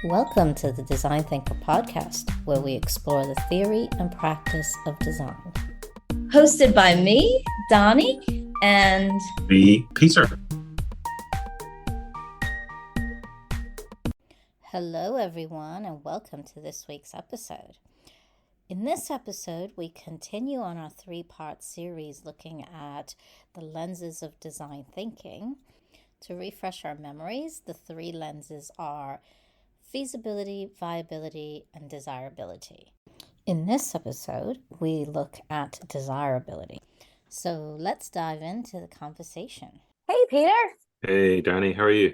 Welcome to the Design Thinker podcast, where we explore the theory and practice of design. Hosted by me, Donnie, and me, Peter. Hello, everyone, and welcome to this week's episode. In this episode, we continue on our three-part series looking at the lenses of design thinking. To refresh our memories, the three lenses are feasibility, viability, and desirability. In this episode, we look at desirability. So let's dive into the conversation. Hey, Peter. Hey, Danny, how are you?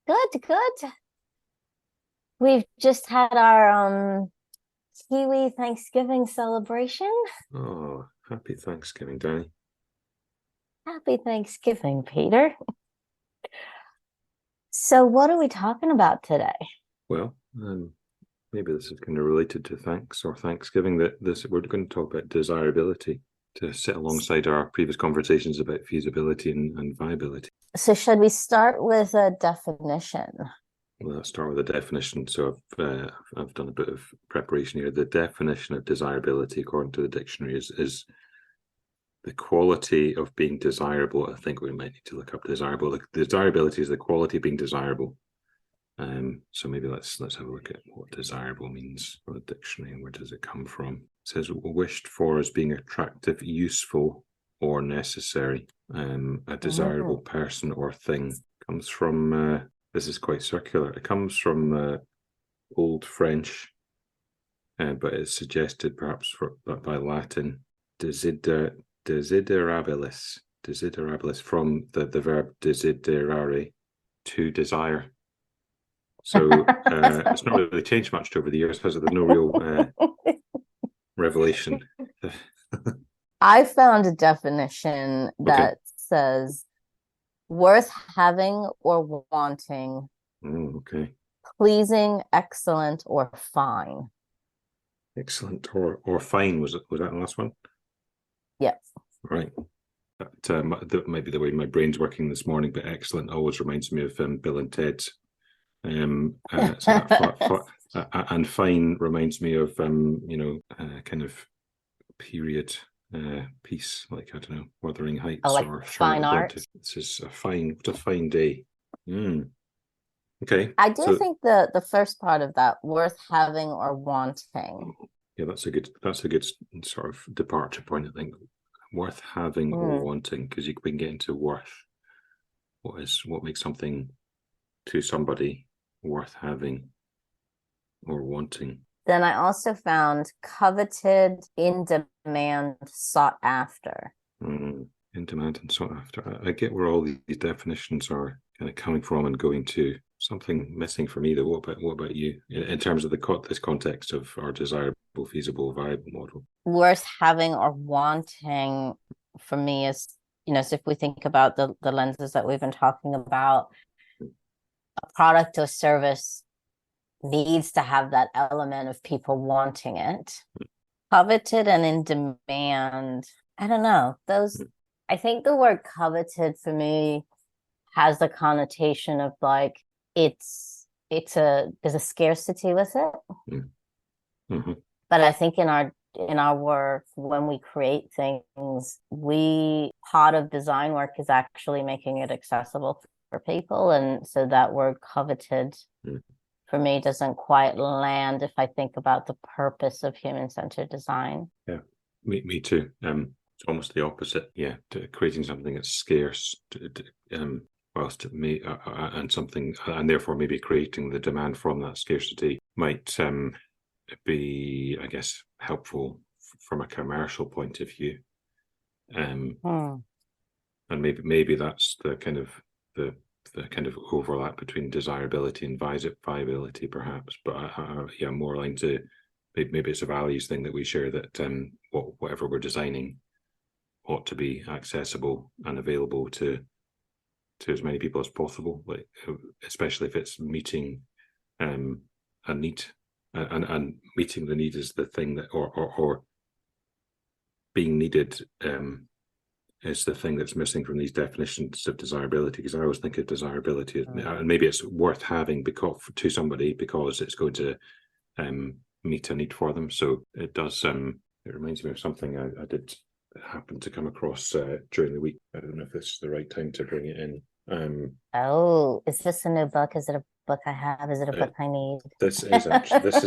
Good. We've just had our Kiwi Thanksgiving celebration. Oh, happy Thanksgiving, Danny. Happy Thanksgiving, Peter. So what are we talking about today? Well, maybe this is kind of related to Thanksgiving. That we're going to talk about desirability to sit alongside our previous conversations about feasibility and viability. So should we start with a definition? Well, let's start with a definition. So I've done a bit of preparation here. The definition of desirability, according to the dictionary, is the quality of being desirable. I think we might need to look up desirable. The desirability is the quality of being desirable. So maybe let's have a look at what desirable means from the dictionary and where does it come from. It says wished for as being attractive, useful, or necessary. A desirable person or thing comes from. This is quite circular. It comes from Old French, but it's suggested perhaps by Latin desiderabilis from the verb desiderare, to desire. So it's not really changed much over the years because there's no real revelation. I found a definition that says worth having or wanting. Okay. Pleasing, excellent, or fine. Excellent or fine, was that the last one? Yes. Right. That might be the way my brain's working this morning, but excellent always reminds me of Bill and Ted's. And fine reminds me of kind of period piece, like I don't know, Wuthering Heights, like or fine art. This is a fine day. Okay. I do think the first part of that, worth having or wanting. Yeah, that's a good sort of departure point, I think. Worth having or wanting, because you can get into worth. What makes something to somebody worth having or wanting. Then I also found coveted, in demand, sought after. In demand and sought after. I get where all these definitions are kind of coming from and going to. Something missing for me though. What about you in terms of this context of our desirable, feasible, viable model? Worth having or wanting for me is, so if we think about the lenses that we've been talking about, a product or service needs to have that element of people wanting it. Coveted and in demand, I don't know. I think the word coveted for me has the connotation of like there's a scarcity with it. Mm-hmm. But I think in our work, when we create things, part of design work is actually making it accessible for people. And so that word coveted for me doesn't quite land if I think about the purpose of human-centered design. Yeah, me too. It's almost the opposite. Yeah, to creating something that's scarce, whilst it may and something, and therefore maybe creating the demand from that scarcity might be, I guess, helpful from a commercial point of view. And maybe that's the kind of overlap between desirability and viability, perhaps. But more aligned to maybe it's a values thing that we share, that whatever we're designing ought to be accessible and available to as many people as possible, like especially if it's meeting a need, and meeting the need is the thing that or being needed is the thing that's missing from these definitions of desirability, because I always think of desirability as, and maybe it's worth having because to somebody because it's going to meet a need for them. So it does. It reminds me of something I did happen to come across during the week. I don't know if this is the right time to bring it in. Oh, is this a new book? Is it a book I have? Is it a book I need? This is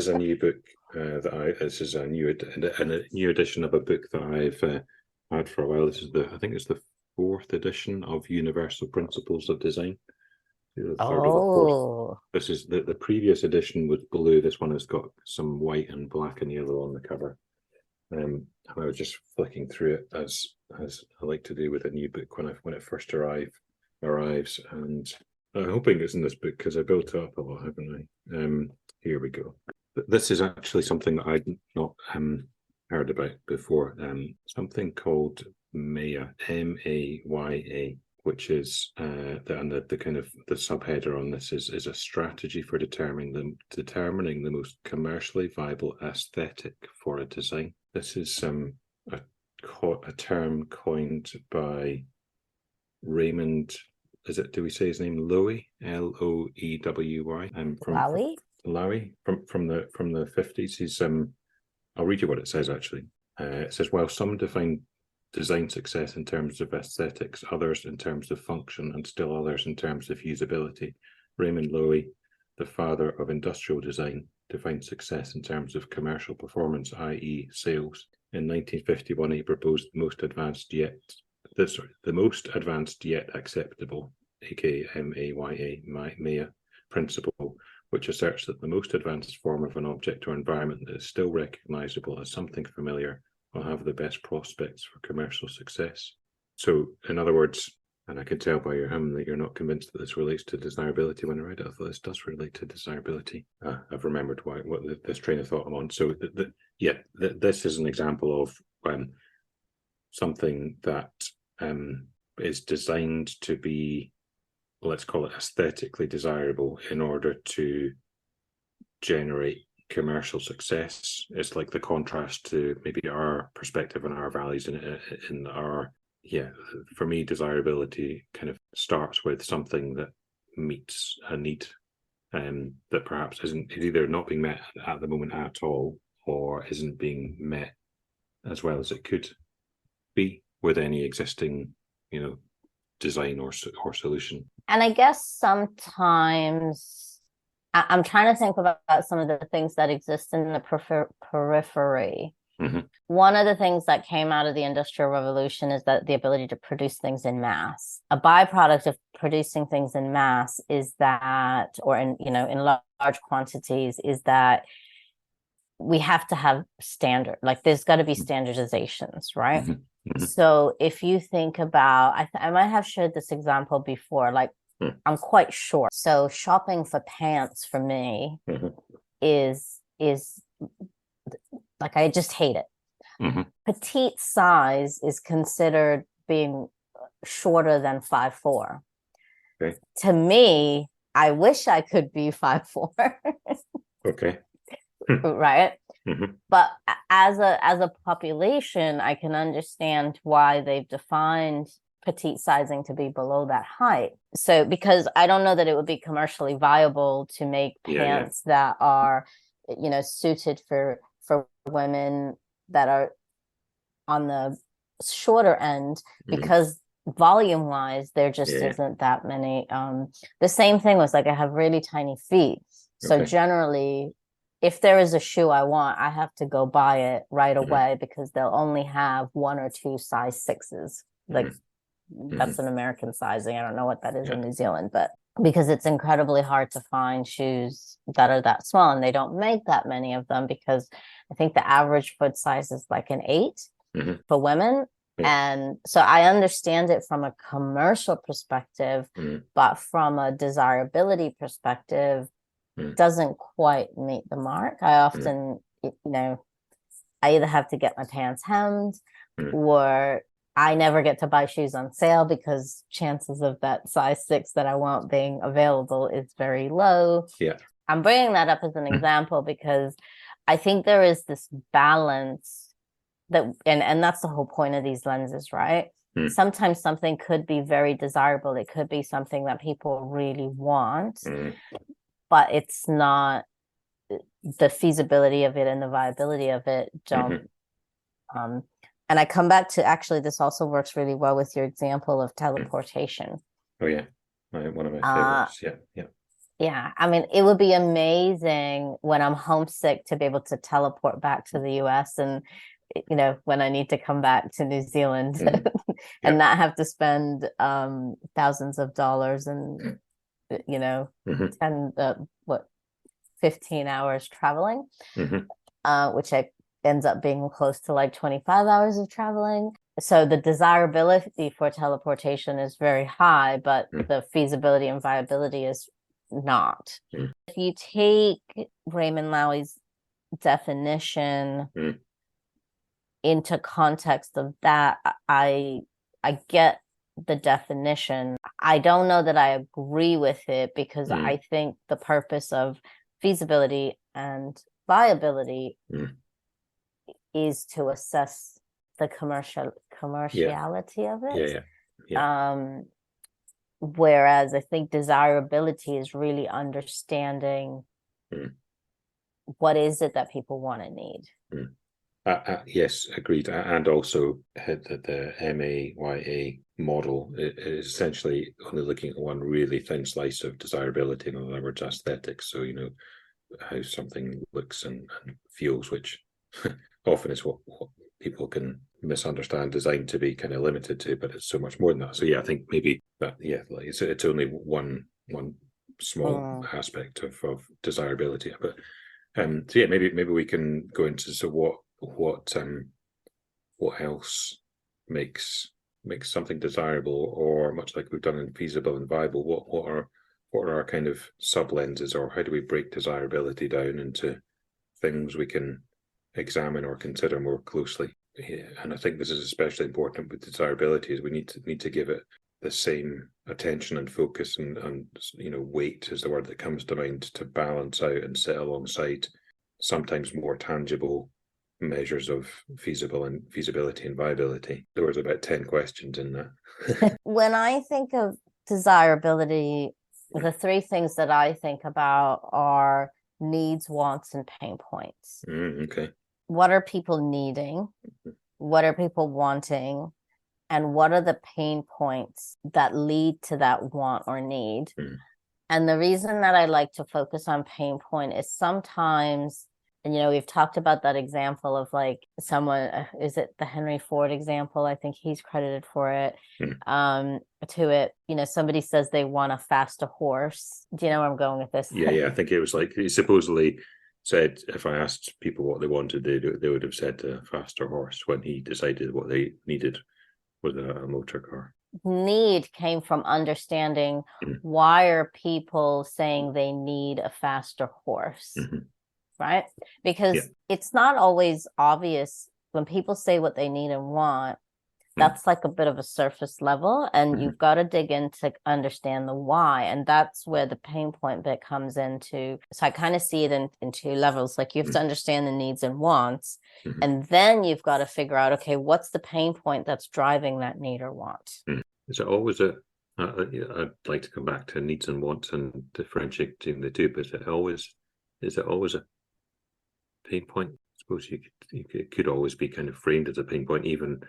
a new book this is a new edition of a book that I've had for a while. This is I think it's the 4th edition of Universal Principles of Design. The third or the fourth. This is the previous edition was blue. This one has got some white and black and yellow on the cover. And I was just flicking through it as I like to do with a new book when it first arrives, and I'm hoping it's in this book because I built it up a lot, haven't I? Here we go. This is actually something that I'd not heard about before. Something called Maya, Maya, which is the kind of the subheader on this is a strategy for determining the most commercially viable aesthetic for a design. This is a term coined by Raymond. Do we say his name? Loewy, Loewy. From Loewy from the 50s. He's I'll read you what it says actually. It says, while some define design success in terms of aesthetics, others in terms of function, and still others in terms of usability, Raymond Loewy, the father of industrial design, defined success in terms of commercial performance, i.e. sales. In 1951, he proposed the most advanced yet acceptable, aka Maya principle, which asserts that the most advanced form of an object or environment that is still recognizable as something familiar will have the best prospects for commercial success. So, in other words, and I can tell by your hum that you're not convinced that this relates to desirability. When I read it, I thought this does relate to desirability. I've remembered this train of thought I'm on. So, this is an example of something that is designed to be, let's call it aesthetically desirable in order to generate commercial success. It's like the contrast to maybe our perspective and our values in our, for me, desirability kind of starts with something that meets a need that perhaps is either not being met at the moment at all, or isn't being met as well as it could be with any existing, design or solution. And I guess sometimes I'm trying to think about some of the things that exist in the periphery. Mm-hmm. One of the things that came out of the Industrial Revolution is that the ability to produce things in mass. A byproduct of producing things in mass is that, or in large quantities, is that we have to have standard. Like there's got to be standardizations, right? Mm-hmm. Mm-hmm. So if you think about, I might have shared this example before, like I'm quite short. So shopping for pants for me is like, I just hate it. Mm-hmm. Petite size is considered being shorter than 5'4". Okay. To me, I wish I could be 5'4". Okay. Right. Mm-hmm. But as a population, I can understand why they've defined petite sizing to be below that height. So because I don't know that it would be commercially viable to make pants that are, suited for women that are on the shorter end, because volume wise there just isn't that many. The same thing was like, I have really tiny feet, so generally if there is a shoe I want, I have to go buy it right away because they'll only have 1 or 2 size 6s. Like that's an American sizing. I don't know what that is in New Zealand, but because it's incredibly hard to find shoes that are that small, and they don't make that many of them, because I think the average foot size is like an 8 for women. And so I understand it from a commercial perspective, but from a desirability perspective, doesn't quite meet the mark. I often, I either have to get my pants hemmed, or I never get to buy shoes on sale because chances of that size 6 that I want being available is very low. Yeah. I'm bringing that up as an example because I think there is this balance that, and that's the whole point of these lenses, right? Mm. Sometimes something could be very desirable. It could be something that people really want, Mm. but it's not, the feasibility of it and the viability of it don't. Um, and I come back to, actually, this also works really well with your example of teleportation. Oh yeah, one of my Uh, favorites. Yeah, yeah. yeah, I mean, it would be amazing when I'm homesick to be able to teleport back to the US, and when I need to come back to New Zealand Mm. and Yeah. not have to spend thousands of dollars and you know Mm-hmm. 10 what 15 hours traveling, Mm-hmm. which ends up being close to like 25 hours of traveling. So the desirability for teleportation is very high, but Mm. the feasibility and viability is not. Mm. If you take Raymond Lowy's definition Mm. into context of that, I get the definition. I don't know that I agree with it, because Mm. I think the purpose of feasibility and viability Mm. is to assess the Yeah, commerciality of yeah, it. yeah, yeah. Whereas I think desirability is really understanding Mm. what is it that people want and need. Mm. Yes, agreed. And also the MAYA model is essentially only looking at one really thin slice of desirability, in other words, aesthetics. So, how something looks and feels, which often is what people can misunderstand design to be kind of limited to, but it's so much more than that. So yeah, I think maybe that, yeah, like it's only one small aspect of desirability. But so yeah, maybe we can go into, so what else makes something desirable, or much like we've done in feasible and viable, what are our kind of sub lenses, or how do we break desirability down into things we can examine or consider more closely? Yeah, and I think this is especially important with desirability, is we need to give it the same attention and focus and weight is the word that comes to mind, to balance out and sit alongside sometimes more tangible measures of feasibility and viability. There was about 10 questions in that. When I think of desirability, the three things that I think about are needs, wants, and pain points. Okay. What are people needing? What are people wanting? And what are the pain points that lead to that want or need? Mm. And the reason that I like to focus on pain point is sometimes, and we've talked about that example of like someone, is it the Henry Ford example? I think he's credited for it. Mm. To it, somebody says they want a faster horse. Do you know where I'm going with this? Yeah, I think it was like, he supposedly said if I asked people what they wanted, they would have said a faster horse, when he decided what they needed was a motor car. Need came from understanding why are people saying they need a faster horse, right? Because it's not always obvious when people say what they need and want. That's like a bit of a surface level, and you've got to dig in to understand the why. And that's where the pain point bit comes into. So I kind of see it in two levels. Like, you have to understand the needs and wants, and then you've got to figure out, okay, what's the pain point that's driving that need or want? Is it always I'd like to come back to needs and wants and differentiating the two, but is it always a pain point? I suppose it could always be kind of framed as a pain point, even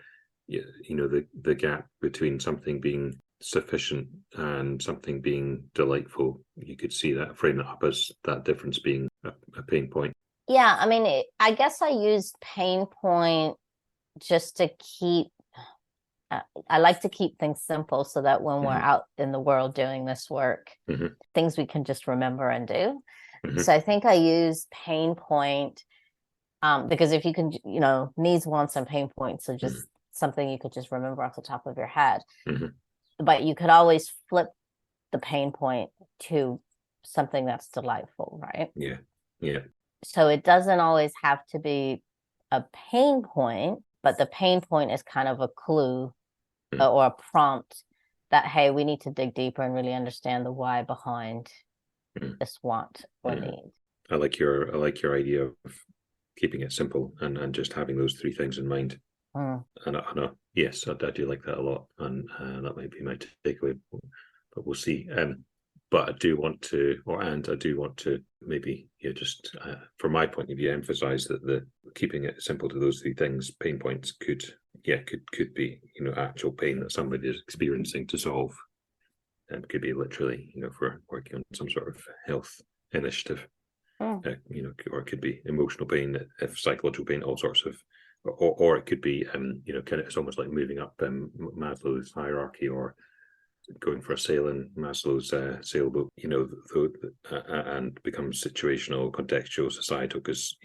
the gap between something being sufficient and something being delightful. You could see that, frame it up as that difference being a pain point. Yeah, I mean, I guess I used pain point just to keep. I like to keep things simple so that when we're out in the world doing this work, things we can just remember and do. So I think I use pain point because if you can, needs, wants, and pain points are just something you could just remember off the top of your head. But you could always flip the pain point to something that's delightful, right? Yeah. Yeah. So it doesn't always have to be a pain point, but the pain point is kind of a clue or a prompt that, hey, we need to dig deeper and really understand the why behind this want or need. I like your idea of keeping it simple and just having those three things in mind. Mm. And yes, I do like that a lot, and that might be my takeaway, but we'll see. But I do want to, maybe, just from my point of view, emphasize that the keeping it simple to those three things, pain points could be, actual pain that somebody is experiencing to solve, and could be literally, for working on some sort of health initiative, Mm. or it could be emotional pain, if psychological pain, all sorts of, or it could be, it's almost like moving up Maslow's hierarchy, or going for a sail in Maslow's sailboat, and becomes situational, contextual, societal, because,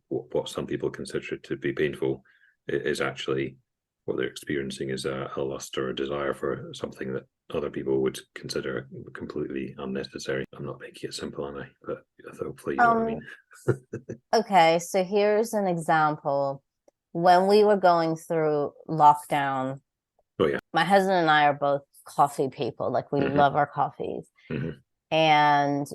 what some people consider to be painful is actually what they're experiencing is a lust or a desire for something that other people would consider completely unnecessary. I'm not making it simple, am I? But hopefully you know what I mean. Okay, so here's an example. When we were going through lockdown, Oh yeah. my husband and I are both coffee people. Like, we love our coffees. And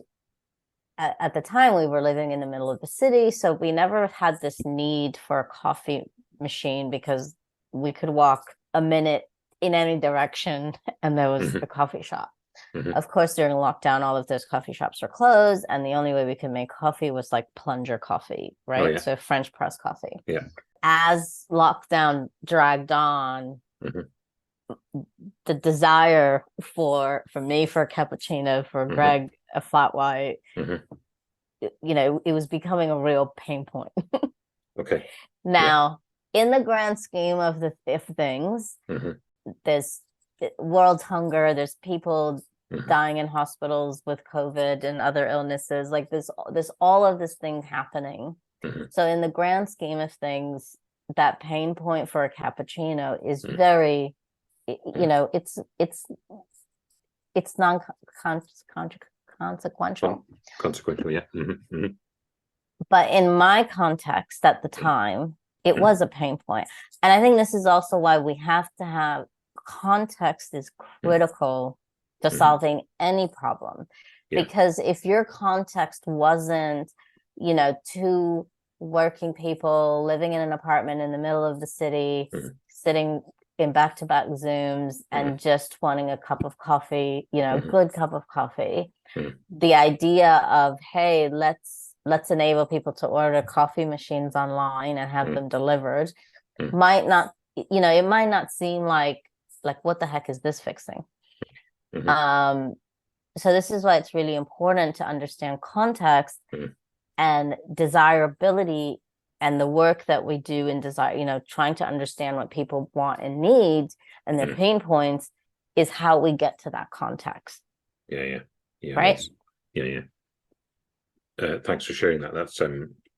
at the time, we were living in the middle of the city, so we never had this need for a coffee machine, because we could walk a minute in any direction and there was the coffee shop. Of course, during lockdown, all of those coffee shops were closed, and the only way we could make coffee was like plunger coffee, right? Oh, yeah. So French press coffee. Yeah. As lockdown dragged on, the desire for me for a cappuccino, for Greg a flat white, it was becoming a real pain point. Okay. Now, in the grand scheme of things, there's world hunger, there's people dying in hospitals with COVID and other illnesses, like this all of this thing happening. So in the grand scheme of things, that pain point for a cappuccino is very, it's non-consequential. Consequential, yeah. But in my context at the time, it was a pain point. And I think this is also why we have to have context is critical to solving any problem. Because if your context wasn't, two working people living in an apartment in the middle of the city, sitting in back-to-back Zooms and just wanting a cup of coffee, good cup of coffee, the idea of, hey, let's enable people to order coffee machines online and have them delivered might not, it might not seem like what the heck is this fixing? So this is why it's really important to understand context and desirability, and the work that we do in desire, trying to understand what people want and need and their pain points is how we get to that context. Yeah. Right? Yeah. Thanks for sharing that. That's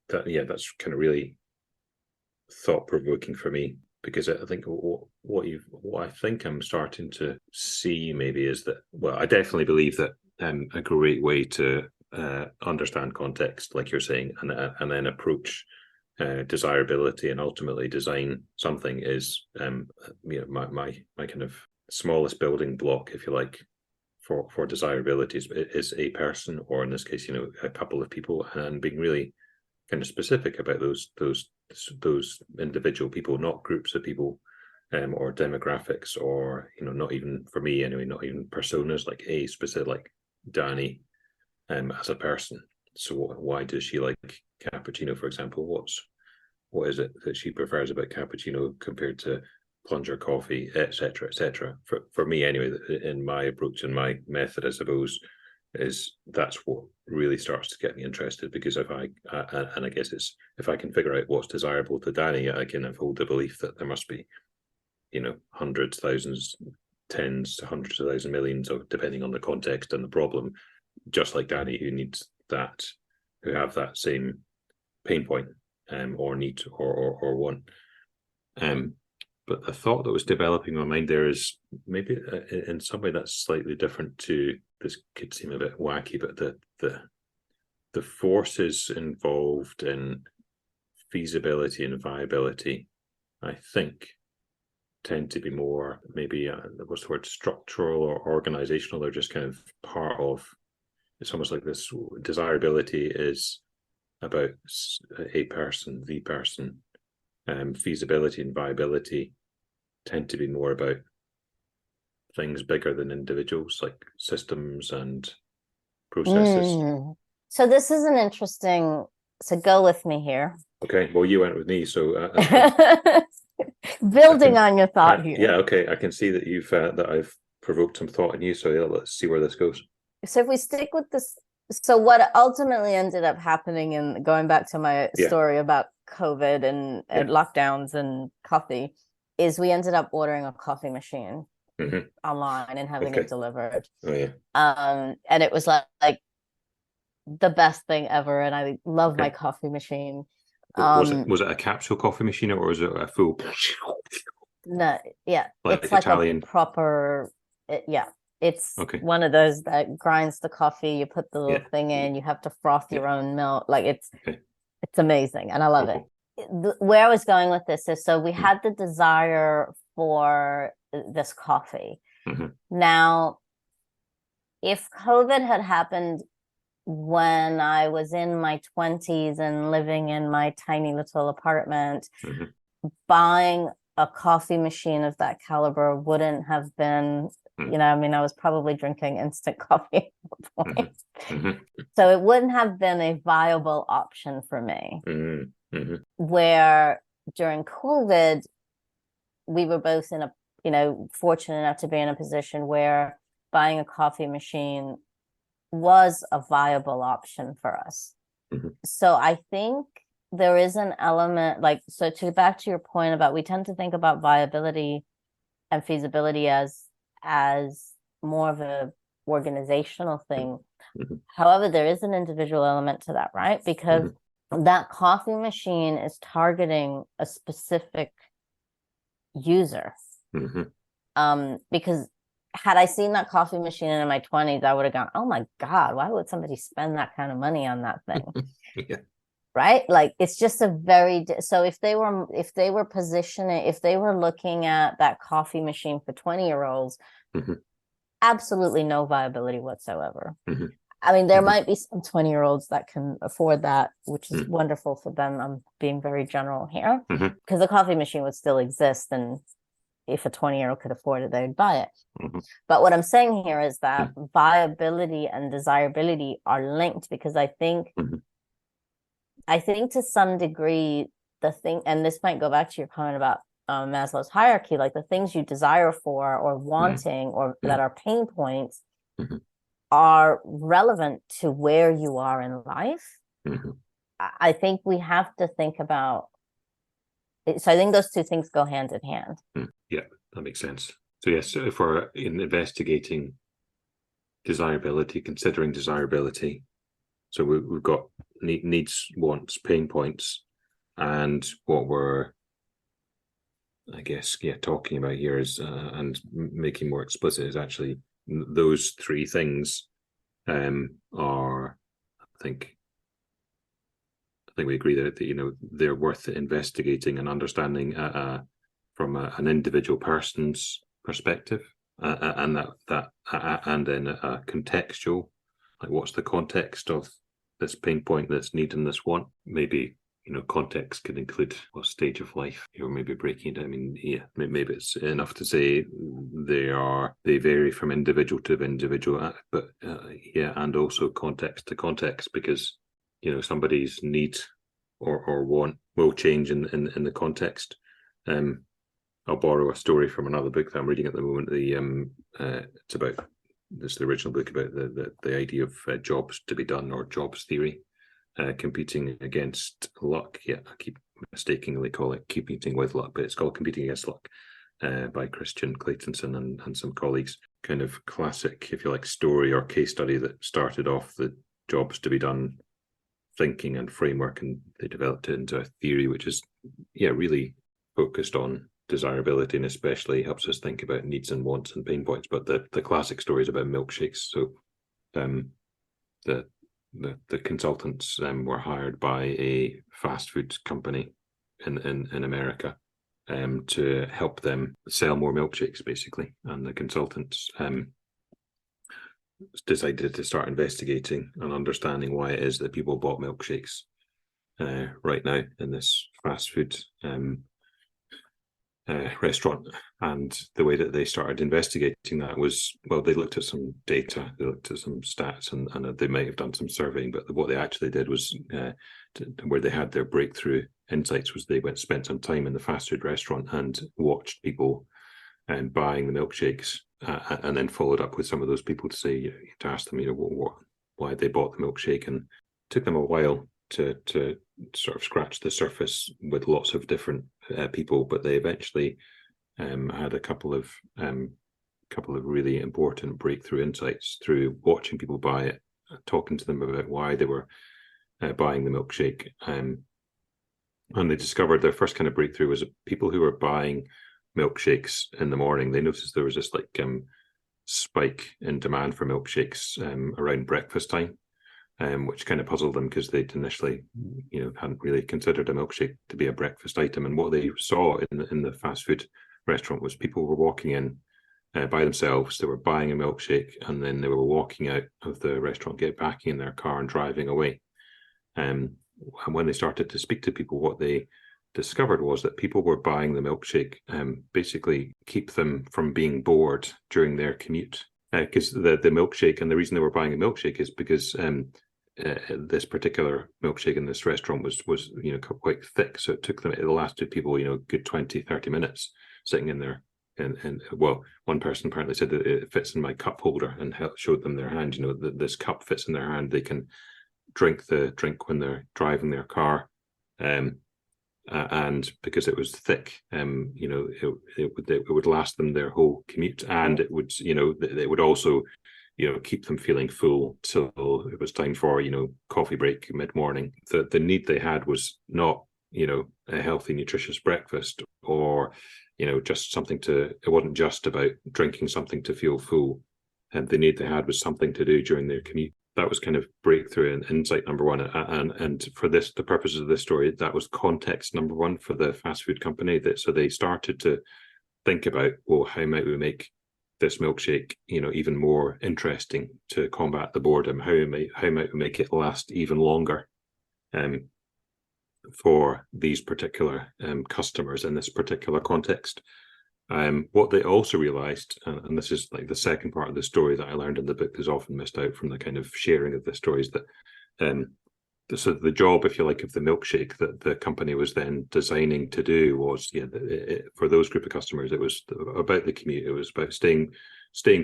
that's kind of really thought-provoking for me, because I think what I think I'm starting to see maybe is that, well, I definitely believe that a great way to understand context, like you're saying, and then approach desirability and ultimately design something is my kind of smallest building block, if you like, for desirability is a person, or in this case, a couple of people, and being really kind of specific about those individual people, not groups of people, or demographics, or not even, for me anyway, not even personas, like a specific, like Danny, as a person. So why does she like cappuccino, for example? What is it that she prefers about cappuccino compared to plunger coffee, etc., etc. For me anyway, in my approach and my method, I suppose, is that's what really starts to get me interested, because if I guess it's, if I can figure out what's desirable to Danny, I can hold the belief that there must be hundreds, thousands, tens to hundreds of thousands, millions of, depending on the context and the problem, just like Danny, who needs that, who have that same pain point, or need, or want. But the thought that was developing in my mind there is maybe in some way that's slightly different to, this could seem a bit wacky, but the forces involved in feasibility and viability, I think, tend to be more maybe what's the word, structural or organizational. They're just kind of part of, it's almost like this desirability is about a person, the person, feasibility and viability tend to be more about things bigger than individuals, like systems and processes. So this is an interesting. So go with me here. Okay, well, you went with me, so Building on your thought here. Yeah, okay, I can see that you've that I've provoked some thought in you. So yeah, let's see where this goes. So if we stick with this, so what ultimately ended up happening, in going back to my story about COVID and lockdowns and coffee, is we ended up ordering a coffee machine online and having it delivered. Oh yeah. And it was like the best thing ever, and I love my coffee machine. Was it a capsule coffee machine, or was it a full? No, yeah, like it's like Italian. a proper. It's one of those that grinds the coffee. You put the little thing in. You have to froth your own milk. Like it's amazing, and I love it. Where I was going with this is, so we had the desire for this coffee. Now, if COVID had happened when I was in my 20s and living in my tiny little apartment, buying a coffee machine of that caliber wouldn't have been, I mean, I was probably drinking instant coffee at the point. So it wouldn't have been a viable option for me. Where during COVID, we were both in a, fortunate enough to be in a position where buying a coffee machine was a viable option for us. So I think there is an element, so back to your point about, we tend to think about viability and feasibility as more of a organizational thing. However, there is an individual element to that, right? Because that coffee machine is targeting a specific user. Because had I seen that coffee machine in my 20s, I would have gone, oh my God, why would somebody spend that kind of money on that thing? Right? Like, it's just a very, so if they were positioning, if they were looking at that coffee machine for 20-year-olds, absolutely no viability whatsoever. I mean, there might be some 20-year-olds that can afford that, which is wonderful for them. I'm being very general here, because the coffee machine would still exist, and if a 20-year-old could afford it, they'd buy it. But what I'm saying here is that viability and desirability are linked, because I think to some degree, the thing, and this might go back to your comment about Maslow's hierarchy, like the things you desire for or wanting or that are pain points are relevant to where you are in life. I think we have to think about, so I think those two things go hand in hand. Yeah, that makes sense. So yes, if we're investigating desirability, considering desirability, so we've got needs, wants, pain points, and what we're, I guess, talking about here is and making more explicit is actually those three things are, I think we agree that they're worth investigating and understanding from an individual person's perspective, and that and then a contextual, like what's the context of this pain point, this need, and this want. Maybe context could include what stage of life you're maybe breaking down. I mean, maybe it's enough to say they vary from individual to individual, but and also context to context, because somebody's need or want will change in the context. I'll borrow a story from another book that I'm reading at the moment. It's about, this is the original book about the idea of jobs to be done, or jobs theory, competing against luck. I keep mistakenly call it competing with luck, but it's called Competing Against Luck, by Christian Claytonson and some colleagues. Kind of classic, if you like, story or case study that started off the jobs to be done thinking and framework, and they developed it into a theory which is really focused on desirability, and especially helps us think about needs and wants and pain points. But the classic story is about milkshakes. So the consultants were hired by a fast food company in America to help them sell more milkshakes, basically. And the consultants decided to start investigating and understanding why it is that people bought milkshakes right now in this fast food restaurant. And the way that they started investigating that was, well, they looked at some data, they looked at some stats, and they might have done some surveying, but what they actually did was, where they had their breakthrough insights, was they spent some time in the fast food restaurant and watched people buying the milkshakes, and then followed up with some of those people to say, to ask them, why they bought the milkshake. And it took them a while to sort of scratch the surface with lots of different people, but they eventually had a couple of really important breakthrough insights through watching people buy it, talking to them about why they were buying the milkshake, and they discovered their first kind of breakthrough was people who were buying milkshakes in the morning. They noticed there was this spike in demand for milkshakes around breakfast time, which kind of puzzled them because they'd initially, hadn't really considered a milkshake to be a breakfast item. And what they saw in the fast food restaurant was people were walking in by themselves. They were buying a milkshake, and then they were walking out of the restaurant, get back in their car and driving away. And when they started to speak to people, what they discovered was that people were buying the milkshake basically keep them from being bored during their commute. Because the milkshake, and the reason they were buying a milkshake is because this particular milkshake in this restaurant was quite thick, so it lasted people good 20-30 minutes sitting in there. And well, one person apparently said that it fits in my cup holder, and showed them their hand. This cup fits in their hand. They can drink the drink when they're driving their car, and because it was thick, it would last them their whole commute, and it would also keep them feeling full till it was time for coffee break mid-morning. The need they had was not a healthy, nutritious breakfast, or just something it wasn't just about drinking something to feel full. And the need they had was something to do during their commute. That was kind of breakthrough and insight number one. And for the purposes of this story, that was context number one for the fast food company. So they started to think about, well, how might we make this milkshake, even more interesting to combat the boredom? How might we make it last even longer for these particular customers in this particular context? What they also realized, and this is like the second part of the story that I learned in the book is often missed out from the kind of sharing of the stories, that so the job, if you like, of the milkshake that the company was then designing to do was, for those group of customers, it was about the commute. It was about staying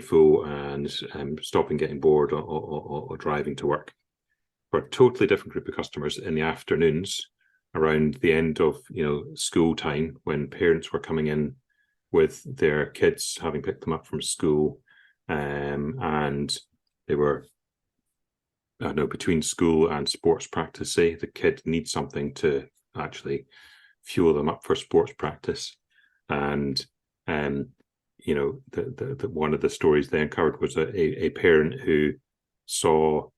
full and stopping getting bored or driving to work. For a totally different group of customers in the afternoons, around the end of school time, when parents were coming in with their kids, having picked them up from school, and they were, between school and sports practice, say the kid needs something to actually fuel them up for sports practice. And the one of the stories they uncovered was a parent who saw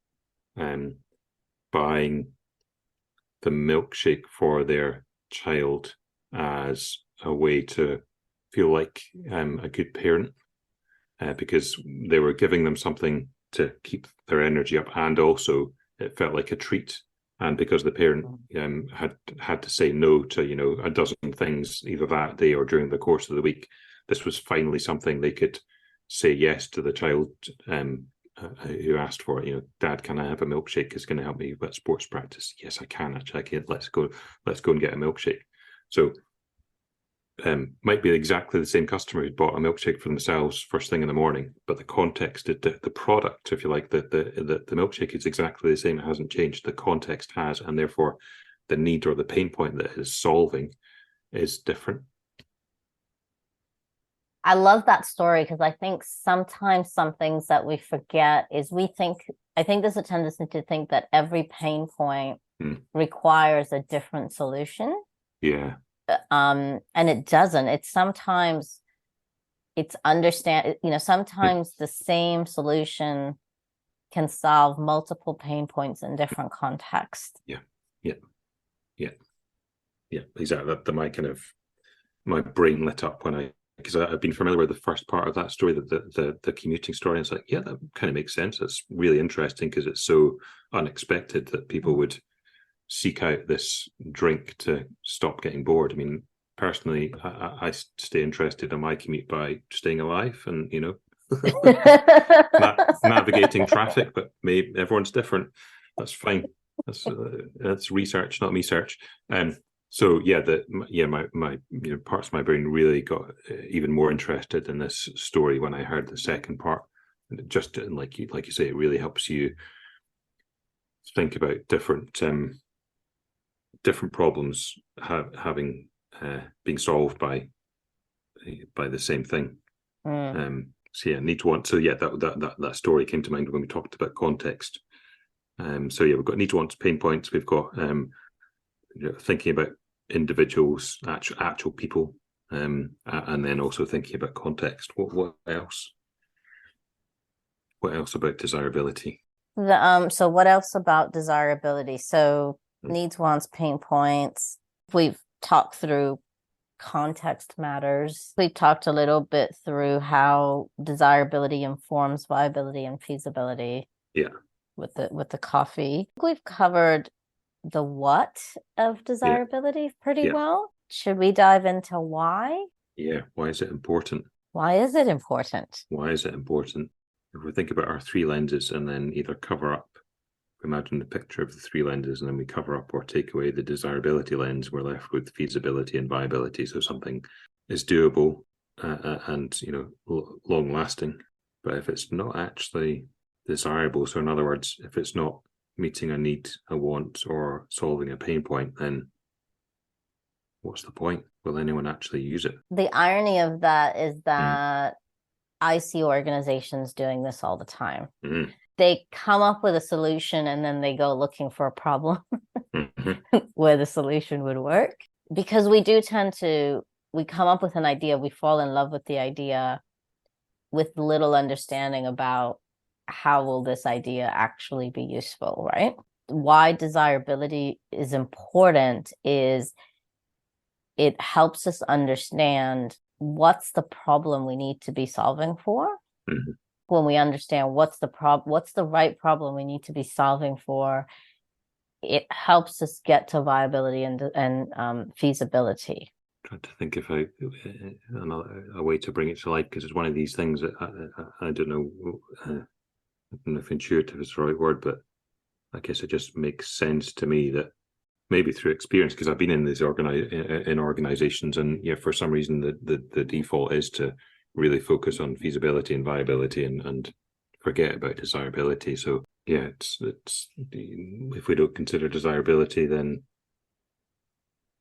buying the milkshake for their child as a way to feel like a good parent, because they were giving them something to keep their energy up, and also it felt like a treat. And because the parent had to say no to a dozen things either that day or during the course of the week, this was finally something they could say yes to the child who asked for it. Dad, can I have a milkshake? It's going to help me with sports practice. Yes, I can actually. Let's go and get a milkshake. So might be exactly the same customer who bought a milkshake for themselves first thing in the morning, but the context, the product, if you like, the milkshake is exactly the same. It hasn't changed. The context has, and therefore the need or the pain point that it is solving is different. I love that story, because I think sometimes some things that we forget is I think there's a tendency to think that every pain point requires a different solution. Yeah. And it doesn't. Sometimes sometimes the same solution can solve multiple pain points in different contexts. Yeah. Exactly. My brain lit up because I've been familiar with the first part of that story, the commuting story. And it's like, yeah, that kind of makes sense. It's really interesting because it's so unexpected that people would seek out this drink to stop getting bored. I mean, personally, I stay interested in my commute by staying alive and, navigating traffic, but maybe everyone's different. That's fine. That's research, not me search. So yeah, my parts of my brain really got even more interested in this story when I heard the second part. Just like you say, it really helps you think about different problems having being solved by the same thing. So yeah, need to want. So yeah, that story came to mind when we talked about context. So yeah, we've got need to want pain points. We've got thinking about individuals, actual people, and then also thinking about context. What else? What else about desirability? So what else about desirability? So needs, wants, pain points. We've talked through context matters. We talked a little bit through how desirability informs viability and feasibility. Yeah. With the coffee. We've covered the what of desirability pretty well. Should we dive into why? Yeah. Why is it important? Why is it important? Why is it important? If we think about our three lenses and then either cover up, imagine the picture of the three lenses, and then we cover up or take away the desirability lens, we're left with feasibility and viability. So something is doable and long lasting. But if it's not actually desirable, so in other words, if it's not meeting a need, a want, or solving a pain point, then what's the point? Will anyone actually use it? The irony of that is that I see organizations doing this all the time. They come up with a solution and then they go looking for a problem where the solution would work. Because we do tend to, we come up with an idea, we fall in love with the idea with little understanding about how will this idea actually be useful, right? Why desirability is important is it helps us understand what's the problem we need to be solving for. When we understand what's the right problem we need to be solving for, it helps us get to viability and feasibility. Trying to think of a way to bring it to life, because it's one of these things that I don't know. I don't know if intuitive is the right word, but I guess it just makes sense to me that maybe through experience, because I've been in these organizations, and for some reason the default is to really focus on feasibility and viability and forget about desirability. So yeah, it's if we don't consider desirability, then.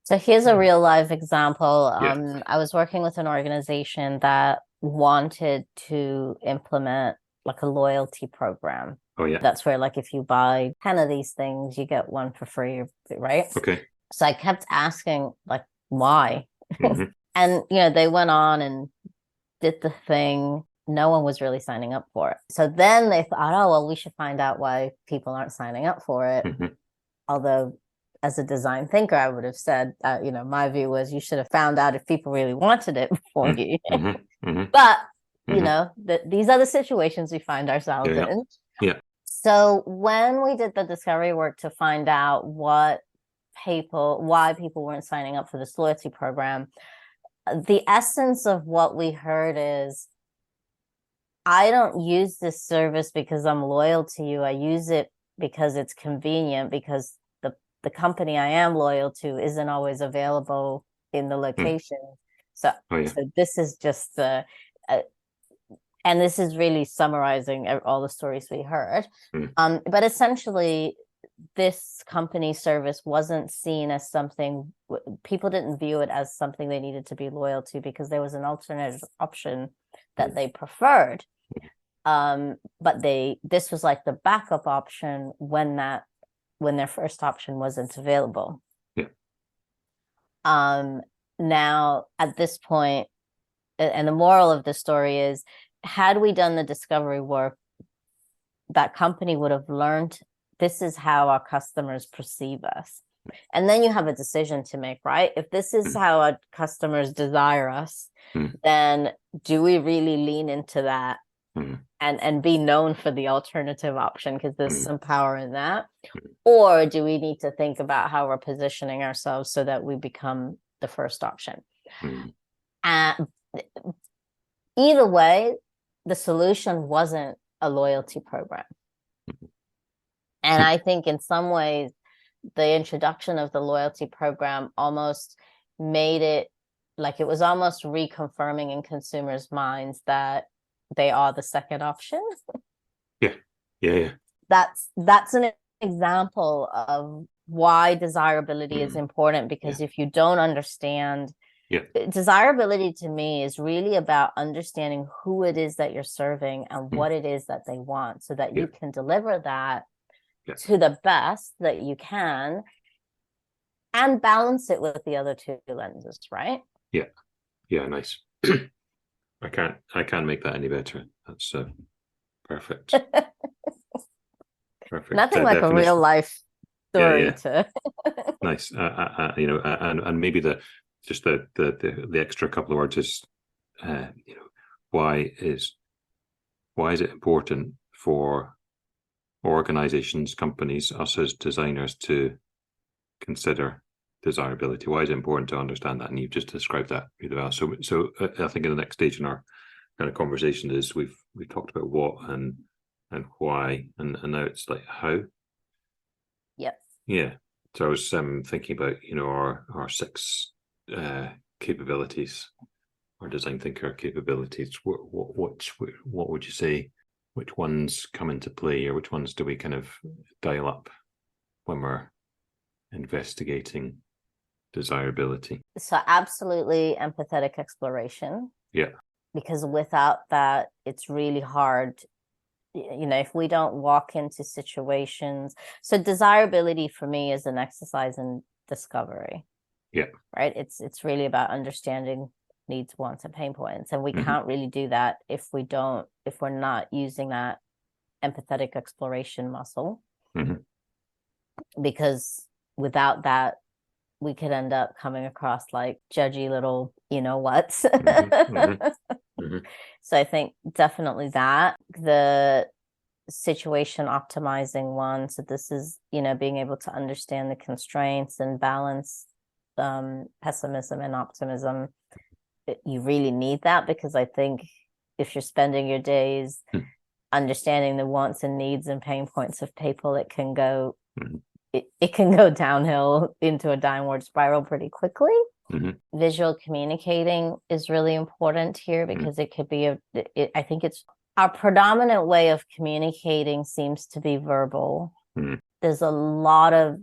So here's a real life example. I was working with an organization that wanted to implement like a loyalty program. Oh yeah. That's where like if you buy 10 of these things, you get one for free, right? Okay. So I kept asking like, why? And they went on and did the thing. No one was really signing up for it. So then they thought, oh, well, we should find out why people aren't signing up for it. Although as a design thinker, I would have said, my view was you should have found out if people really wanted it before you. But, these are the situations we find ourselves in. Yeah. So when we did the discovery work to find out why people weren't signing up for this loyalty program, the essence of what we heard is, I don't use this service because I'm loyal to you. I use it because it's convenient, because the company I am loyal to isn't always available in the location. So this is just and this is really summarizing all the stories we heard. But essentially, this company service wasn't seen as something, people didn't view it as something they needed to be loyal to, because there was an alternative option that they preferred. But this was like the backup option when their first option wasn't available. Now at this point, and the moral of the story is, had we done the discovery work, that company would have learned this is how our customers perceive us. And then you have a decision to make, right? If this is how our customers desire us, then do we really lean into that and be known for the alternative option, because there's mm, some power in that? Or do we need to think about how we're positioning ourselves so that we become the first option? mm, And either way, the solution wasn't a loyalty program. And I think in some ways, the introduction of the loyalty program almost made it like it was almost reconfirming in consumers' minds that they are the second option. yeah, yeah, yeah. That's an example of why desirability is important, Yeah, because if you don't understand, yeah, desirability to me is really about understanding who it is that you're serving and mm, what it is that they want, so that yeah, you can deliver that yeah, to the best that you can and balance it with the other two lenses, right? yeah, yeah. Nice. I can't make that any better. That's perfect, perfect Nothing like a real definition. life Yeah, story yeah. to Nice. You know, and maybe just the extra couple of words is, you know, why is it important for organizations, companies, us as designers to consider desirability? Why is it important to understand that? And you've just described that really well. So I think in the next stage in our kind of conversation is we've talked about what and why, and now it's like how. Yep. Yeah. So I was thinking about, you know, our six capabilities, our design thinker capabilities. What would you say? Which ones come into play, or which ones do we kind of dial up when we're investigating desirability? So absolutely empathetic exploration, Yeah. because without that, it's really hard. You know, if we don't walk into situations, so desirability for me is an exercise in discovery. Yeah. Right? It's really about understanding needs, wants, and pain points. And we Mm-hmm. can't really do that if we're not using that empathetic exploration muscle, Mm-hmm. because without that, we could end up coming across like judgy little, you know what. Mm-hmm. Mm-hmm. Mm-hmm. So I think definitely that. The situation optimizing one. So this is, you know, being able to understand the constraints and balance pessimism and optimism. You really need that, because I think if you're spending your days understanding the wants and needs and pain points of people, it can go Mm-hmm. it can go downhill into a downward spiral pretty quickly. Mm-hmm. Visual communicating is really important here, because it could be I think it's our predominant way of communicating seems to be verbal. Mm-hmm. There's a lot of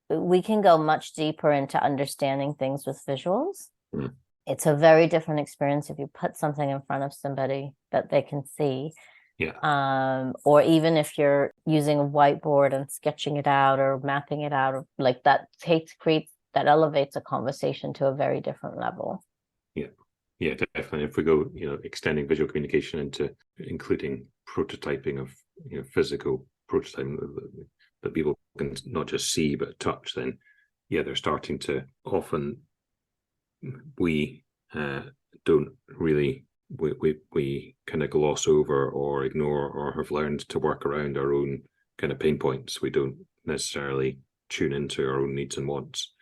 we can go much deeper into understanding things with visuals. Mm-hmm. It's a very different experience if you put something in front of somebody that they can see. Yeah. Or even if you're using a whiteboard and sketching it out or mapping it out, or like that creates that elevates a conversation to a very different level. Yeah. Yeah, definitely. If we go, you know, extending visual communication into including prototyping of, you know, physical prototyping that people can not just see but touch, then yeah, they're starting to often we don't really we kind of gloss over or ignore or have learned to work around our own kind of pain points. We don't necessarily tune into our own needs and wants.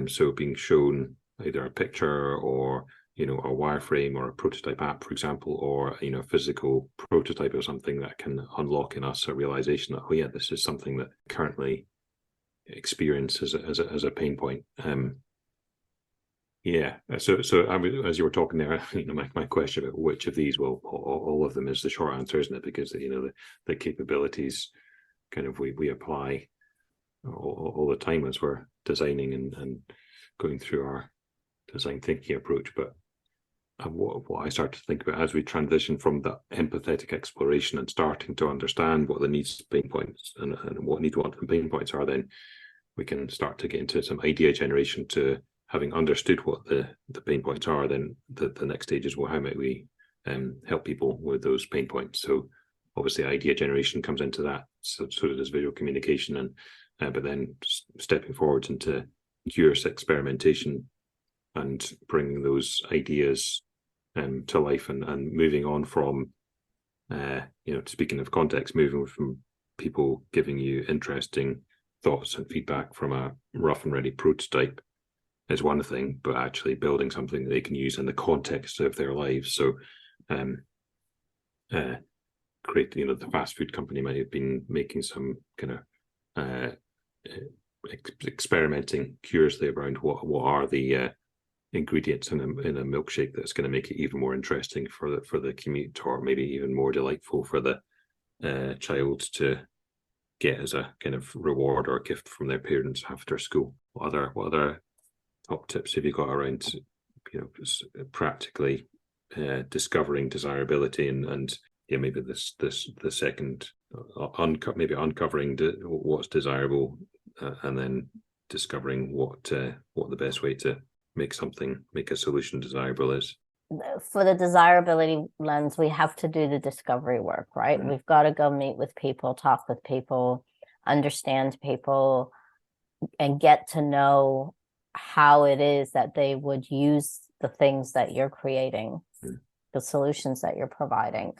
So being shown either a picture or, you know, a wireframe or a prototype app, for example, or, you know, a physical prototype of something that can unlock in us a realization that, oh yeah, this is something that currently experience as a pain point. Yeah. So I mean, as you were talking there, you know, my question about which of these, well, all of them is the short answer, isn't it? Because, you know, the capabilities kind of we apply all the time as we're designing and going through our design thinking approach. But what I start to think about as we transition from that empathetic exploration and starting to understand what the needs, pain points, and what need, want, and pain points are, then we can start to get into some idea generation. To having understood what the pain points are, then the next stage is, well, how might we help people with those pain points? So obviously idea generation comes into that. So does visual communication, and but then stepping forwards into curious experimentation and bringing those ideas to life, and moving on from speaking of context, moving from people giving you interesting thoughts and feedback from a rough and ready prototype is one thing, but actually building something that they can use in the context of their lives. So, the fast food company might have been making some kind of experimenting curiously around what are the ingredients in a milkshake that's going to make it even more interesting for the commute, or maybe even more delightful for the child to get as a kind of reward or gift from their parents after school. What other top tips have you got around practically discovering desirability and maybe the second uncovering what's desirable, and then discovering what the best way to make a solution desirable is? For the desirability lens, we have to do the discovery work, right? Mm-hmm. We've got to go meet with people, talk with people, understand people, and get to know how it is that they would use the things that you're creating, the solutions that you're providing.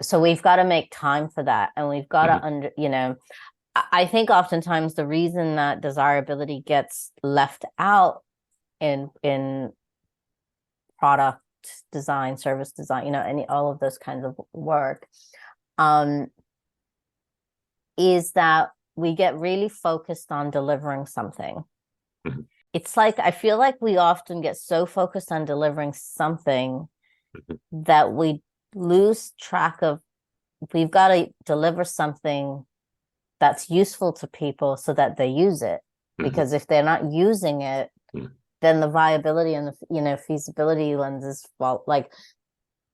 So we've got to make time for that, and we've got to I think oftentimes the reason that desirability gets left out in product design, service design, all of those kinds of work, is that we get really focused on delivering something. Mm-hmm. It's like, I feel like we often get so focused on delivering something that we lose track of, we've got to deliver something that's useful to people so that they use it. Because if they're not using it, then the viability and the feasibility lenses fall. Like,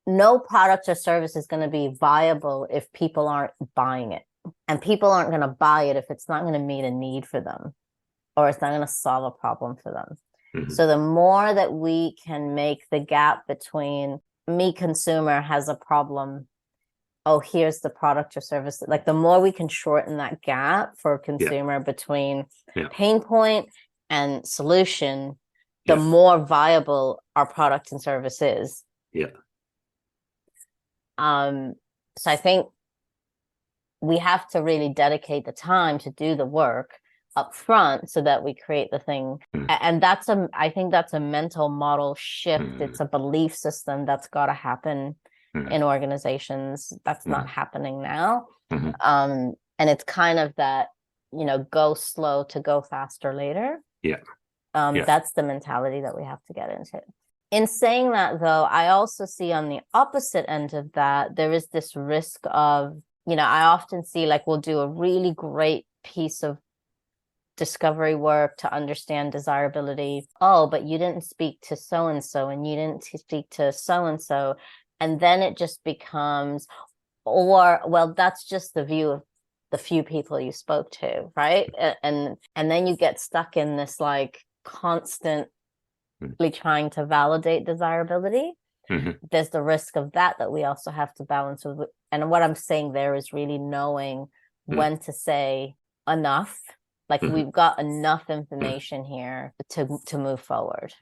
no product or service is going to be viable if people aren't buying it, and people aren't going to buy it if it's not going to meet a need for them, or it's not going to solve a problem for them. So the more that we can make the gap between me, consumer, has a problem, oh, here's the product or service, like the more we can shorten that gap for consumer between pain point and solution, the more viable our product and service is. So I think we have to really dedicate the time to do the work up front so that we create the thing. And I think that's a mental model shift. It's a belief system that's got to happen in organizations. That's not happening now. And it's kind of that, go slow to go faster later. That's the mentality that we have to get into. In saying that, though, I also see on the opposite end of that, there is this risk of, I often see, like, we'll do a really great piece of discovery work to understand desirability. Oh, but you didn't speak to so-and-so, and you didn't speak to so-and-so. And then it just becomes, well, that's just the view of the few people you spoke to, right? And then you get stuck in this, like, constantly trying to validate desirability. There's the risk of that we also have to balance with. And what I'm saying there is really knowing when to say enough. Like, we've got enough information here to move forward.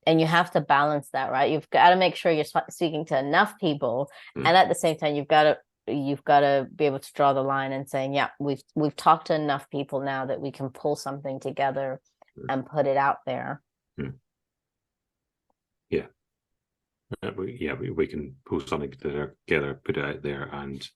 And you have to balance that, right? You've got to make sure you're speaking to enough people, and at the same time, you've got to be able to draw the line and saying, yeah, we've talked to enough people now that we can pull something together and put it out there. We can pull something together, put it out there, and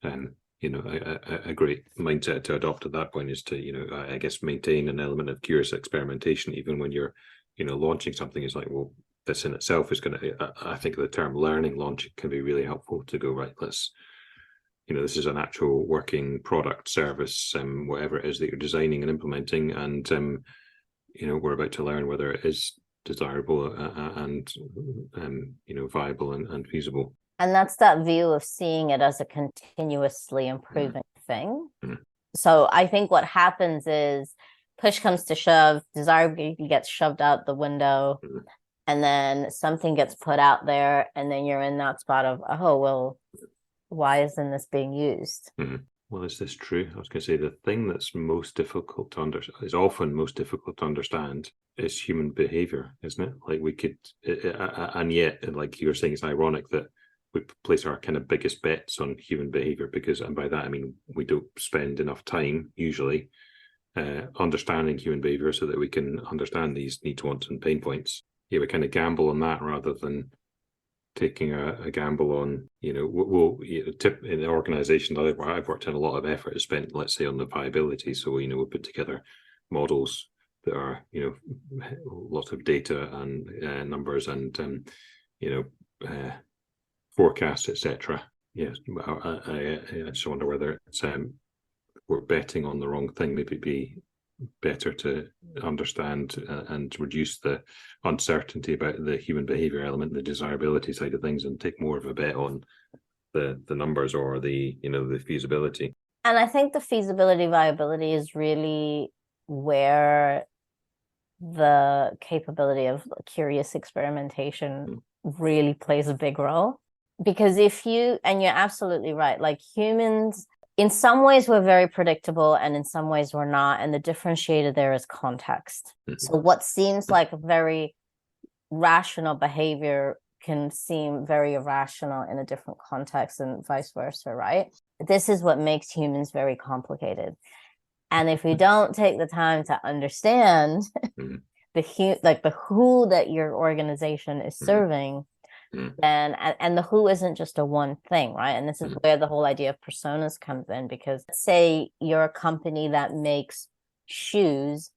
a great mindset to adopt at that point is to I guess maintain an element of curious experimentation even when you're launching something. Is like, well, this in itself is going to, I think the term learning launch can be really helpful to go, right, let's, this is an actual working product, service, whatever it is that you're designing and implementing, and we're about to learn whether it is desirable and viable and feasible. And that's that view of seeing it as a continuously improving thing. So I think what happens is, push comes to shove, desirability gets shoved out the window, and then something gets put out there, and then you're in that spot of, oh, well, why isn't this being used? Well, is this true? I was going to say, the thing that's most difficult to understand, is often most difficult to understand, is human behavior, isn't it? Like, we could, and yet, like you were saying, it's ironic that we place our kind of biggest bets on human behavior, because, and by that I mean we don't spend enough time usually understanding human behavior so that we can understand these needs, wants, and pain points. Yeah, we kind of gamble on that rather than taking a gamble on, tip in the organization that I've worked in, a lot of effort is spent, let's say, on the viability. So, we put together models that are, lots of data and numbers and, forecasts, etc. Yes, I just wonder whether it's we're betting on the wrong thing. Maybe it'd be better to understand and reduce the uncertainty about the human behavior element, the desirability side of things, and take more of a bet on the numbers or the the feasibility. And I think the feasibility viability is really where the capability of curious experimentation really plays a big role. Because and you're absolutely right, like humans, in some ways we're very predictable and in some ways we're not. And the differentiator there is context. So what seems like a very rational behavior can seem very irrational in a different context and vice versa, right? This is what makes humans very complicated. And if we don't take the time to understand the who that your organization is serving, then and the who isn't just a one thing, right? And this is where the whole idea of personas comes in, because let's say you're a company that makes shoes.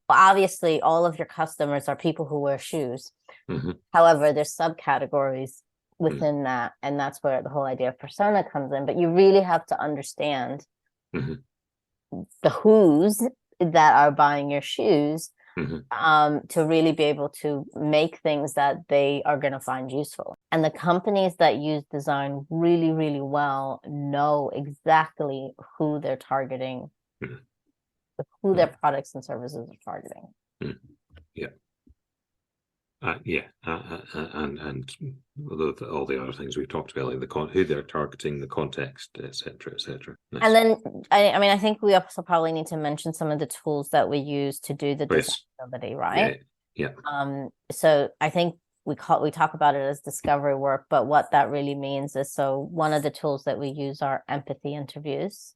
Well, obviously all of your customers are people who wear shoes. However, there's subcategories within that, and that's where the whole idea of persona comes in. But you really have to understand the who's that are buying your shoes to really be able to make things that they are going to find useful. And the companies that use design really, really well know exactly who they're targeting, who their products and services are targeting. Yeah. And all the other things we've talked about, like who they're targeting, the context, etc., etc. Nice. And then, I think we also probably need to mention some of the tools that we use to do the desirability, right? Yeah. So I think we talk about it as discovery work, but what that really means is, so one of the tools that we use are empathy interviews,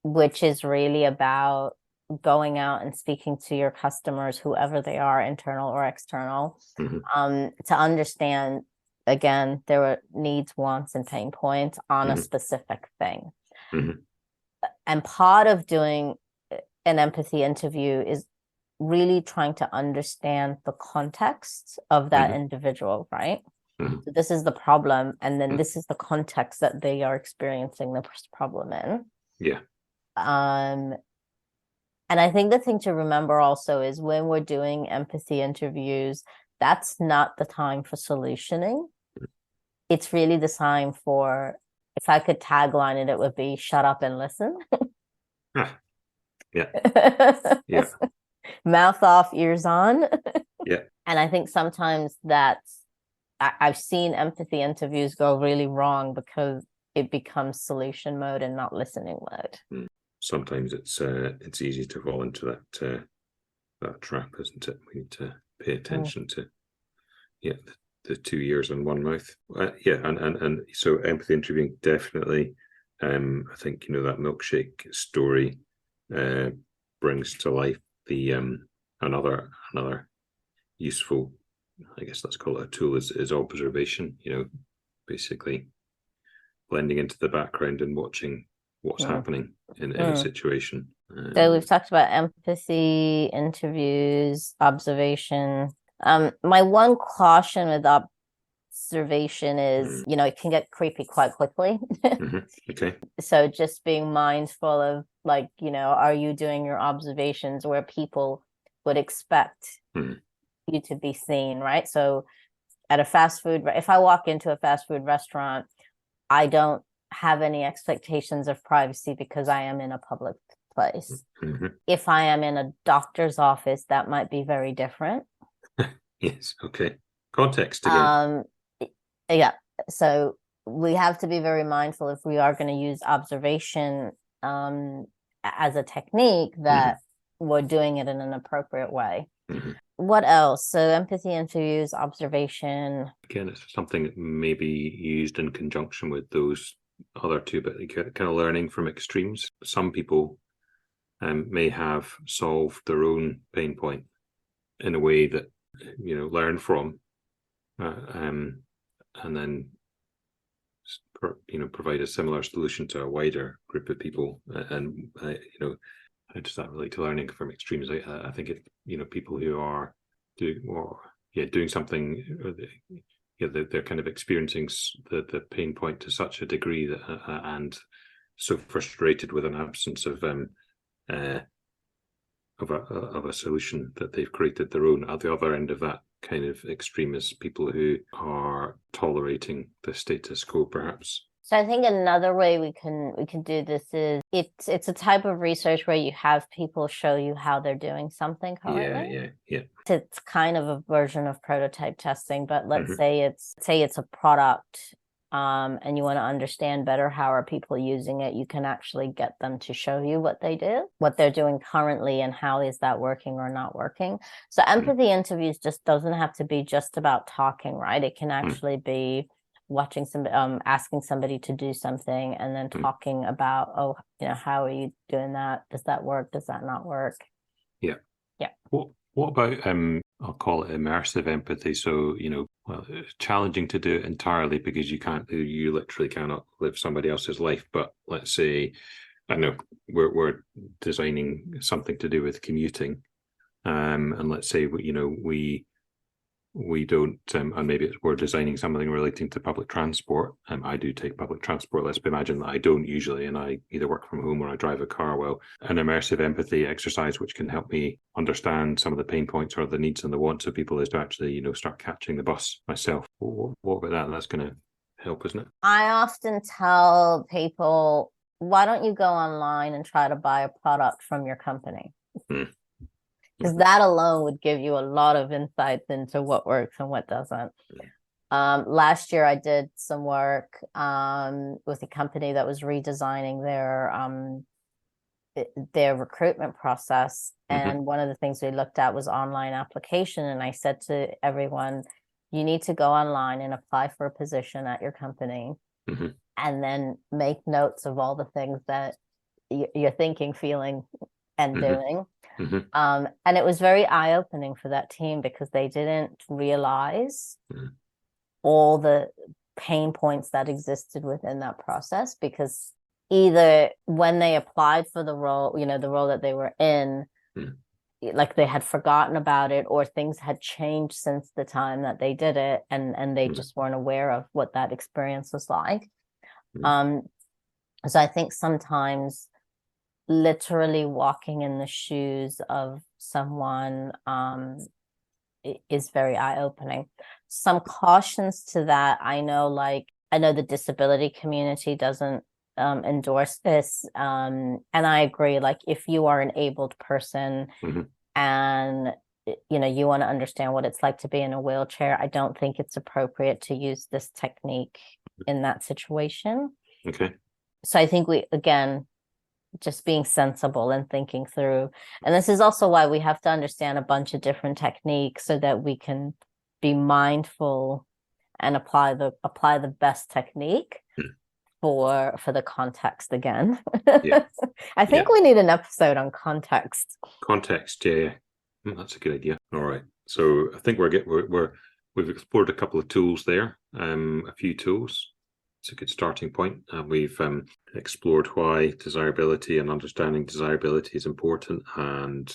which is really about going out and speaking to your customers, whoever they are, internal or external, to understand, again, their needs, wants, and pain points on a specific thing. And part of doing an empathy interview is really trying to understand the context of that individual, right? So this is the problem, and then this is the context that they are experiencing this problem in. Yeah. And I think the thing to remember also is when we're doing empathy interviews, that's not the time for solutioning. It's really the time for, if I could tagline it, it would be shut up and listen. Yeah. Mouth off, ears on. Yeah. And I think sometimes I've seen empathy interviews go really wrong because it becomes solution mode and not listening mode. Sometimes it's easy to fall into that trap, isn't it? We need to pay attention to the 2 ears and one mouth. And so empathy interviewing, definitely. I think that milkshake story brings to life the another useful, I guess let's call it a tool, is observation. Basically blending into the background and watching what's happening in a situation. So we've talked about empathy, interviews, observation. My one caution with observation is, it can get creepy quite quickly. Okay. So just being mindful of, are you doing your observations where people would expect you to be seen, right? So at a fast food, if I walk into a fast food restaurant, I don't have any expectations of privacy because I am in a public place. If I am in a doctor's office, that might be very different. Yes. Okay. Context again. Yeah. So we have to be very mindful, if we are going to use observation as a technique, that we're doing it in an appropriate way. What else? So empathy interviews, observation. Again, it's something that may be used in conjunction with those other two, but kind of learning from extremes. Some people may have solved their own pain point in a way that, learn from, and then provide a similar solution to a wider group of people. And how does that relate to learning from extremes? I think people who are doing something, they're kind of experiencing the pain point to such a degree that and so frustrated with an absence of a solution that they've created their own. At the other end of that kind of extreme is people who are tolerating the status quo, perhaps. So I think another way we can do this is it's a type of research where you have people show you how they're doing something currently. Yeah. It's kind of a version of prototype testing, but let's say it's a product, and you want to understand better how are people using it. You can actually get them to show you what they're doing currently, and how is that working or not working. So empathy interviews just doesn't have to be just about talking, right? It can actually be watching asking somebody to do something and then talking about, how are you doing that? Does that work? Does that not work? Yeah. What about I'll call it immersive empathy. So, it's challenging to do it entirely because you literally cannot live somebody else's life. But let's say, I know we're designing something to do with commuting, and let's say we don't, and maybe we're designing something relating to public transport. I do take public transport. Let's imagine that I don't usually, and I either work from home or I drive a car. Well, an immersive empathy exercise which can help me understand some of the pain points or the needs and the wants of people is to actually, start catching the bus myself. What about that? That's going to help, isn't it? I often tell people, why don't you go online and try to buy a product from your company? Because that alone would give you a lot of insights into what works and what doesn't. Last year, I did some work with a company that was redesigning their recruitment process. And one of the things we looked at was online application. And I said to everyone, you need to go online and apply for a position at your company, and then make notes of all the things that you're thinking, feeling, and doing. And it was very eye-opening for that team because they didn't realize all the pain points that existed within that process, because either when they applied for the role, the role that they were in, like they had forgotten about it, or things had changed since the time that they did it, and they just weren't aware of what that experience was like. So I think sometimes literally walking in the shoes of someone is very eye-opening. Some cautions to that. I know the disability community doesn't endorse this, and I agree. Like, if you are an abled person and you want to understand what it's like to be in a wheelchair, I don't think it's appropriate to use this technique in that situation. Okay. So I think just being sensible and thinking through. And this is also why we have to understand a bunch of different techniques so that we can be mindful and apply the best technique for the context again. I think we need an episode on context. Yeah. That's a good idea. All right. So I think we've explored a couple of tools there, a few tools. It's a good starting point. We've explored why desirability and understanding desirability is important, and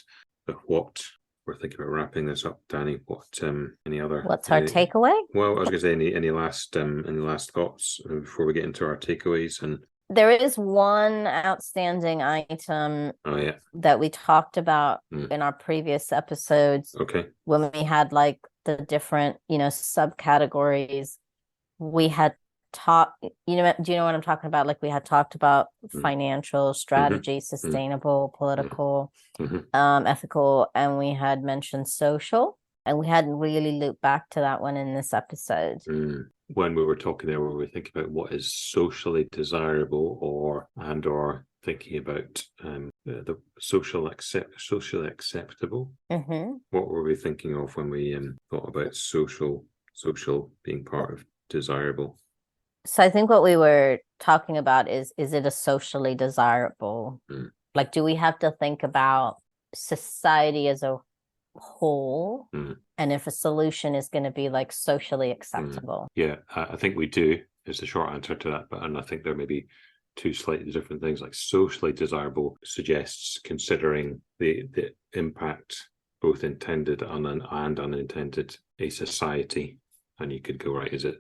what we're thinking about wrapping this up. Danny, what's our takeaway? Well, I was going to say any last thoughts before we get into our takeaways. And there is one outstanding item that we talked about in our previous episodes. Okay. When we had like the different subcategories, we had do you know what I'm talking about? Like, we had talked about financial, strategy, sustainable, political, ethical, and we had mentioned social, and we hadn't really looped back to that one in this episode. When we were talking there, we were thinking about what is socially desirable, or thinking about the socially acceptable. Mm-hmm. What were we thinking of when we thought about social being part of desirable? So I think what we were talking about is it a socially desirable? Like, do we have to think about society as a whole, and if a solution is going to be like socially acceptable? Yeah, I think we do, is the short answer to that. And I think there may be two slightly different things. Like socially desirable suggests considering the impact, both intended and unintended, a society. And you could go, right, is it,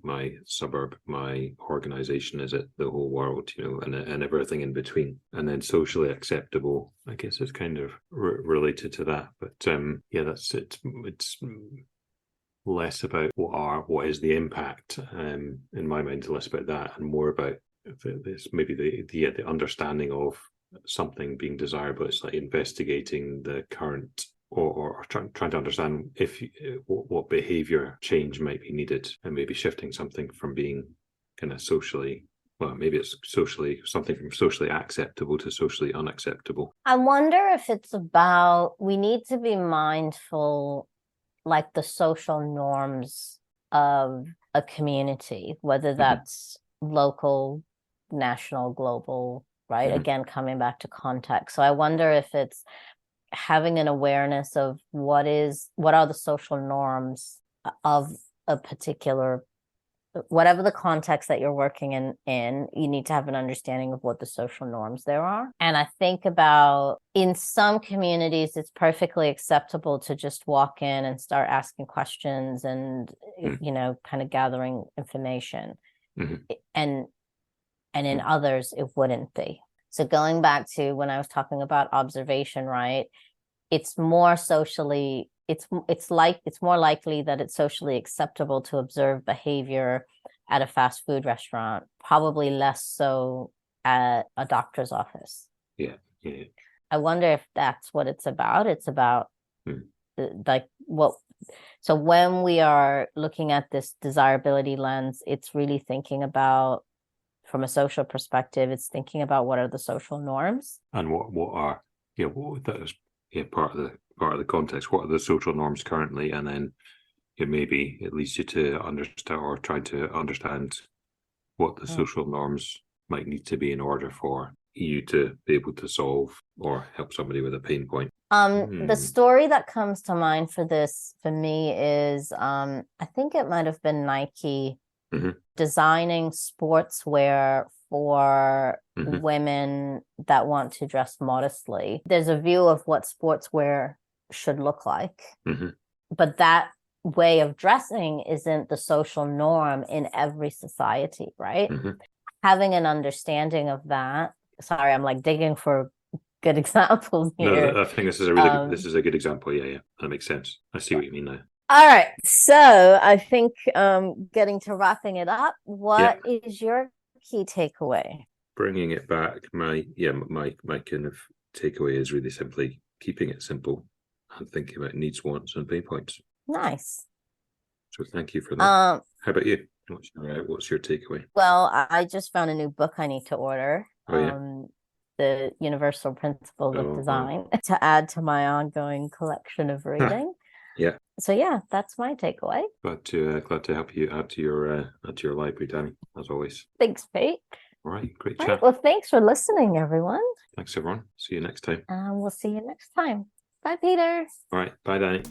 my suburb, my organization, is it the whole world, and everything in between? And then socially acceptable, I guess, is kind of related to that. But yeah, that's it. It's less about what is the impact, in my mind, less about that and more about this, maybe the understanding of something being desirable. It's like investigating the current, or trying to understand what behavior change might be needed, and maybe shifting something from being kind of socially, well, maybe it's something from socially acceptable to socially unacceptable. I wonder if it's about, we need to be mindful, like the social norms of a community, whether that's local, national, global, right? Again, coming back to context. So I wonder if it's having an awareness of what are the social norms of a particular, whatever the context that you're working in, you need to have an understanding of what the social norms there are. And I think about, in some communities, it's perfectly acceptable to just walk in and start asking questions and, kind of gathering information. And in others, it wouldn't be. So going back to when I was talking about observation, right? It's more socially, it's more likely that it's socially acceptable to observe behavior at a fast food restaurant, probably less so at a doctor's office. Yeah. I wonder if that's what it's about. It's about so when we are looking at this desirability lens, it's really thinking about, from a social perspective, it's thinking about what are the social norms and what are, that is part of the context. What are the social norms currently, and then maybe it leads you to understand, or try to understand, what the social norms might need to be in order for you to be able to solve or help somebody with a pain point. The story that comes to mind for this, for me, is I think it might have been Nike designing sportswear for women that want to dress modestly. There's a view of what sportswear should look like, but that way of dressing isn't the social norm in every society, right? Having an understanding of that. Sorry, I'm like digging for good examples here. No, I think this is a really this is a good example. Yeah, that makes sense. I see what you mean now. All right, so I think getting to wrapping it up, what is your key takeaway? Bringing it back, my kind of takeaway is really simply keeping it simple and thinking about needs, wants, and pain points. Nice. So thank you for that. How about you? What's your takeaway? Well, I just found a new book I need to order. The Universal Principles of Design, to add to my ongoing collection of reading. Yeah. So yeah, that's my takeaway. Glad to help you add to your library, Danny, as always. Thanks, Pete. All right, great chat. Right, well, thanks for listening, everyone. Thanks, everyone. See you next time. We'll see you next time. Bye, Peter. All right, bye, Danny.